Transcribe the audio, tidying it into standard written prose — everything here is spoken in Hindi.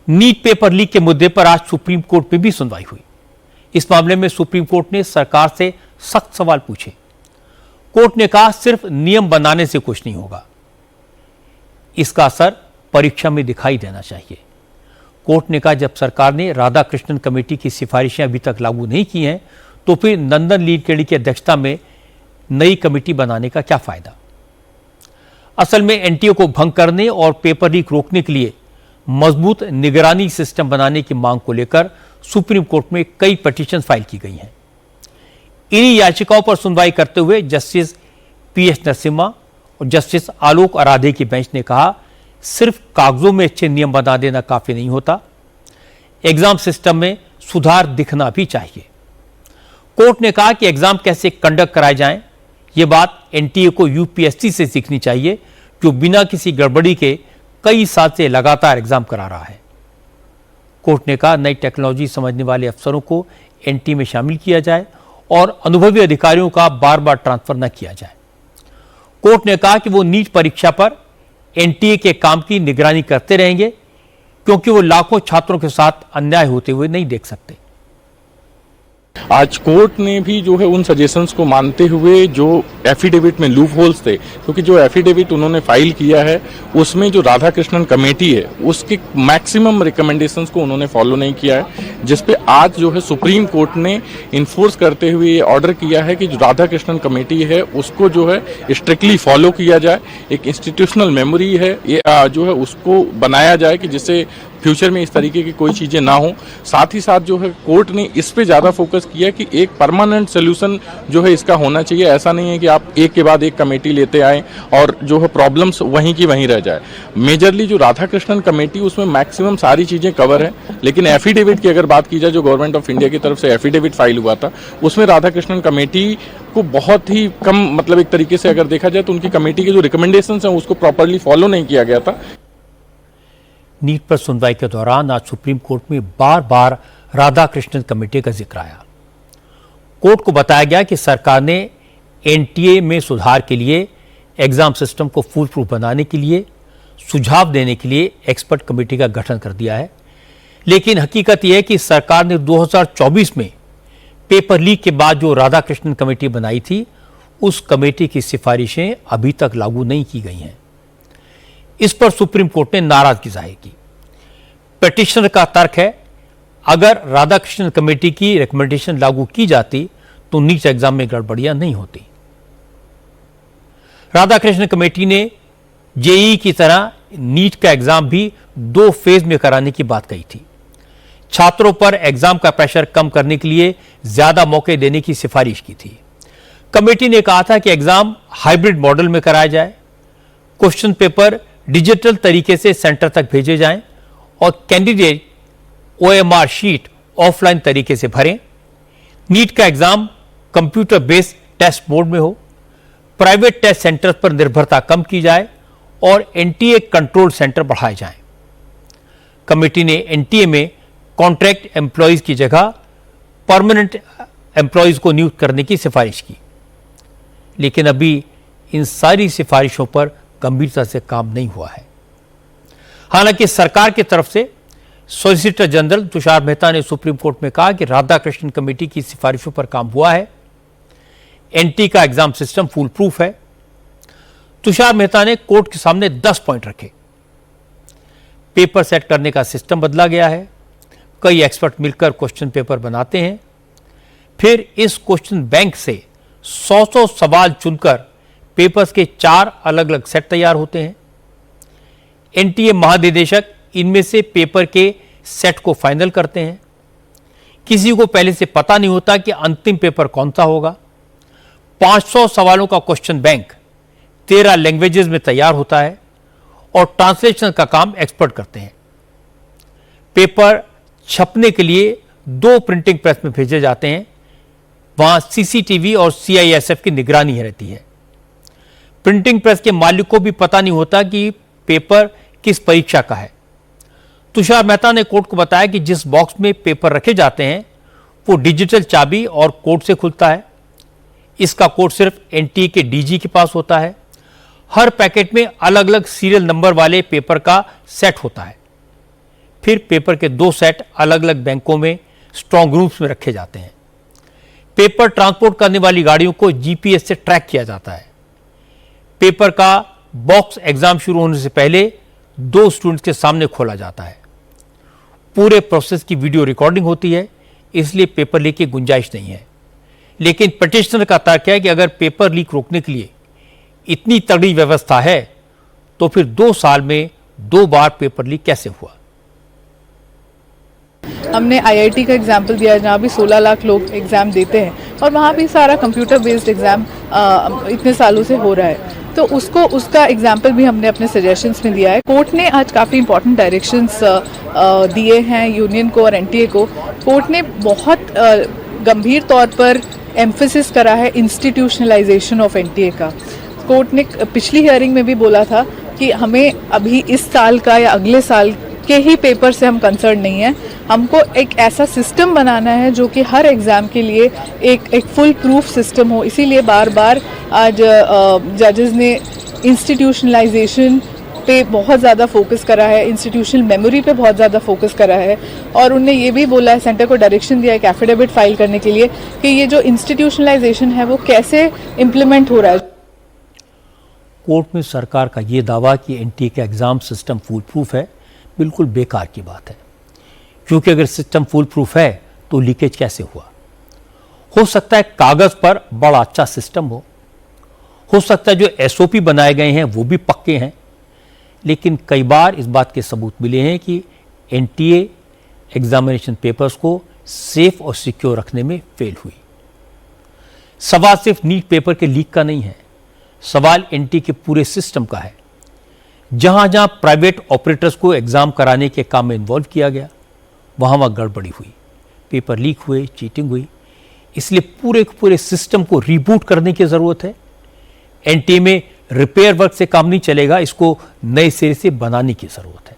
नीट पेपर लीक के मुद्दे पर आज सुप्रीम कोर्ट में भी सुनवाई हुई। इस मामले में सुप्रीम कोर्ट ने सरकार से सख्त सवाल पूछे। कोर्ट ने कहा सिर्फ नियम बनाने से कुछ नहीं होगा, इसका असर परीक्षा में दिखाई देना चाहिए। कोर्ट ने कहा जब सरकार ने राधाकृष्णन कमेटी की सिफारिशें अभी तक लागू नहीं की हैं तो फिर नंदन नीलकेणी की अध्यक्षता में नई कमेटी बनाने का क्या फायदा। असल में एनटीए को भंग करने और पेपर लीक रोकने के लिए मजबूत निगरानी सिस्टम बनाने की मांग को लेकर सुप्रीम कोर्ट में कई पिटीशन फाइल की गई हैं। इन्हीं याचिकाओं पर सुनवाई करते हुए जस्टिस पीएस नरसिम्हा और जस्टिस आलोक आराधे की बेंच ने कहा सिर्फ कागजों में अच्छे नियम बना देना काफी नहीं होता, एग्जाम सिस्टम में सुधार दिखना भी चाहिए। कोर्ट ने कहा कि एग्जाम कैसे कंडक्ट कराए जाएं, यह बात एनटीए को यूपीएससी से सीखनी चाहिए, जो बिना किसी गड़बड़ी के कई साल से लगातार एग्जाम करा रहा है। कोर्ट ने कहा नई टेक्नोलॉजी समझने वाले अफसरों को एनटीए में शामिल किया जाए और अनुभवी अधिकारियों का बार बार ट्रांसफर न किया जाए। कोर्ट ने कहा कि वो नीट परीक्षा पर एनटीए के काम की निगरानी करते रहेंगे, क्योंकि वो लाखों छात्रों के साथ अन्याय होते हुए नहीं देख सकते। आज कोर्ट ने भी जो है उन सजेशंस को मानते हुए जो एफिडेविट में लूप होल्स थे, क्योंकि जो एफिडेविट उन्होंने फाइल किया है उसमें जो राधाकृष्णन कमेटी है उसके मैक्सिमम रिकमेंडेशंस को उन्होंने फॉलो नहीं किया है, जिसपे आज जो है सुप्रीम कोर्ट ने इन्फोर्स करते हुए ये ऑर्डर किया है कि जो राधाकृष्णन कमेटी है उसको जो है स्ट्रिक्टली फॉलो किया जाए। एक इंस्टीट्यूशनल मेमोरी है ये जो है उसको बनाया जाए कि जिससे फ्यूचर में इस तरीके की कोई चीजें ना हो। साथ ही साथ जो है कोर्ट ने इस पे ज्यादा फोकस किया कि एक परमानेंट सोल्यूशन जो है इसका होना चाहिए। ऐसा नहीं है कि आप एक के बाद एक कमेटी लेते आए और जो है प्रॉब्लम्स वहीं की वहीं रह जाए। मेजरली जो राधाकृष्णन कमेटी उसमें मैक्सिमम सारी चीजें कवर है, लेकिन एफिडेविट की अगर बात की जाए जो गवर्नमेंट ऑफ इंडिया की तरफ से एफिडेविट फाइल हुआ था उसमें राधाकृष्णन कमेटी को बहुत ही कम, मतलब एक तरीके से अगर देखा जाए तो उनकी कमेटी के जो रिकमेंडेशंस हैं उसको प्रॉपर्ली फॉलो नहीं किया गया था। नीट पर सुनवाई के दौरान आज सुप्रीम कोर्ट में बार बार राधाकृष्णन कमेटी का जिक्र आया। कोर्ट को बताया गया कि सरकार ने एनटीए में सुधार के लिए, एग्जाम सिस्टम को फुल प्रूफ बनाने के लिए, सुझाव देने के लिए एक्सपर्ट कमेटी का गठन कर दिया है। लेकिन हकीकत यह है कि सरकार ने 2024 में पेपर लीक के बाद जो राधाकृष्णन कमेटी बनाई थी उस कमेटी की सिफारिशें अभी तक लागू नहीं की गई हैं। इस पर सुप्रीम कोर्ट ने नाराजगी जाहिर की। पिटिशनर का तर्क है अगर राधाकृष्णन कमेटी की रिकमेंडेशन लागू की जाती तो नीट एग्जाम में गड़बड़ियां नहीं होती। राधाकृष्णन कमेटी ने जेईई की तरह नीट का एग्जाम भी 2 फेज में कराने की बात कही थी। छात्रों पर एग्जाम का प्रेशर कम करने के लिए ज्यादा मौके देने की सिफारिश की थी। कमेटी ने कहा था कि एग्जाम हाइब्रिड मॉडल में कराया जाए, क्वेश्चन पेपर डिजिटल तरीके से सेंटर तक भेजे जाएं और कैंडिडेट ओएमआर शीट ऑफलाइन तरीके से भरें। नीट का exam computer based test mode में हो, प्राइवेट टेस्ट सेंटर पर निर्भरता कम की जाए और एनटीए कंट्रोल सेंटर बढ़ाए जाएं। कमेटी ने एनटीए में कॉन्ट्रैक्ट एम्प्लॉयज की जगह परमानेंट एम्प्लॉयज को नियुक्त करने की सिफारिश की, लेकिन अभी इन सारी सिफारिशों पर गंभीरता से काम नहीं हुआ है। हालांकि सरकार की तरफ से सॉलिसिटर जनरल तुषार मेहता ने सुप्रीम कोर्ट में कहा कि राधाकृष्णन कमेटी की सिफारिशों पर काम हुआ है, एनटी का एग्जाम सिस्टम फुल प्रूफ है। तुषार मेहता ने कोर्ट के सामने 10 पॉइंट रखे। पेपर सेट करने का सिस्टम बदला गया है, कई एक्सपर्ट मिलकर क्वेश्चन पेपर बनाते हैं, फिर इस क्वेश्चन बैंक से 100 सवाल चुनकर पेपर्स के 4 अलग अलग सेट तैयार होते हैं। एनटीए महानिदेशक इनमें से पेपर के सेट को फाइनल करते हैं। किसी को पहले से पता नहीं होता कि अंतिम पेपर कौन सा होगा। 500 सवालों का क्वेश्चन बैंक 13 लैंग्वेजेस में तैयार होता है और ट्रांसलेशन का काम एक्सपर्ट करते हैं। पेपर छपने के लिए 2 प्रिंटिंग प्रेस में भेजे जाते हैं, वहां सीसीटीवी और सीआईएसएफ की निगरानी रहती है। प्रिंटिंग प्रेस के मालिक को भी पता नहीं होता कि पेपर किस परीक्षा का है। तुषार मेहता ने कोर्ट को बताया कि जिस बॉक्स में पेपर रखे जाते हैं वो डिजिटल चाबी और कोड से खुलता है। इसका कोड सिर्फ एनटीए के डीजी के पास होता है। हर पैकेट में अलग अलग सीरियल नंबर वाले पेपर का सेट होता है। फिर पेपर के 2 सेट अलग अलग बैंकों में स्ट्रांग रूम्स में रखे जाते हैं। पेपर ट्रांसपोर्ट करने वाली गाड़ियों को जीपीएस से ट्रैक किया जाता है। पेपर का बॉक्स एग्जाम शुरू होने से पहले 2 स्टूडेंट्स के सामने खोला जाता है। पूरे प्रोसेस की वीडियो रिकॉर्डिंग होती है, इसलिए पेपर लीक की गुंजाइश नहीं है। लेकिन पिटिशनर का तर्क है कि अगर पेपर लीक रोकने के लिए इतनी तगड़ी व्यवस्था है तो फिर 2 साल में 2 बार पेपर लीक कैसे हुआ। हमने आईआईटी का एग्जाम्पल दिया है जहाँ भी 16 लाख लोग एग्ज़ाम देते हैं और वहाँ भी सारा कंप्यूटर बेस्ड एग्ज़ाम इतने सालों से हो रहा है, तो उसका एग्जाम्पल भी हमने अपने सजेशंस में दिया है। कोर्ट ने आज काफ़ी इंपॉर्टेंट डायरेक्शंस दिए हैं यूनियन को और एनटीए को। कोर्ट ने बहुत गंभीर तौर पर एम्फेसिस करा है इंस्टीट्यूशनलाइजेशन ऑफ एनटीए का। कोर्ट ने पिछली हियरिंग में भी बोला था कि हमें अभी इस साल का या अगले साल के ही पेपर से हम कंसर्न नहीं है, हमको एक ऐसा सिस्टम बनाना है जो कि हर एग्ज़ाम के लिए एक फुल प्रूफ सिस्टम हो। इसीलिए बार बार आज जजेस ने इंस्टीट्यूशनलाइजेशन पे बहुत ज़्यादा फोकस करा है, इंस्टीट्यूशनल मेमोरी पे बहुत ज़्यादा फोकस करा है और उनने ये भी बोला है, सेंटर को डायरेक्शन दिया है कि एफिडेविट फाइल करने के लिए कि ये जो इंस्टीट्यूशनलाइजेशन है वो कैसे इम्प्लीमेंट हो रहा है। कोर्ट में सरकार का ये दावा कि एनटीए का एग्जाम सिस्टम फुल प्रूफ है बिल्कुल बेकार की बात है, क्योंकि अगर सिस्टम फुल प्रूफ है तो लीकेज कैसे हुआ। हो सकता है कागज पर बड़ा अच्छा सिस्टम हो सकता है जो एसओपी बनाए गए हैं वो भी पक्के हैं, लेकिन कई बार इस बात के सबूत मिले हैं कि एनटीए एग्जामिनेशन पेपर्स को सेफ और सिक्योर रखने में फेल हुई। सवाल सिर्फ नीट पेपर के लीक का नहीं है, सवाल एनटीए के पूरे सिस्टम का है। जहां जहां प्राइवेट ऑपरेटर्स को एग्जाम कराने के काम में इन्वॉल्व किया गया वहां गड़बड़ी हुई, पेपर लीक हुए, चीटिंग हुई। इसलिए पूरे के पूरे सिस्टम को रीबूट करने की जरूरत है। एनटीए में रिपेयर वर्क से काम नहीं चलेगा, इसको नए सिरे से बनाने की जरूरत है।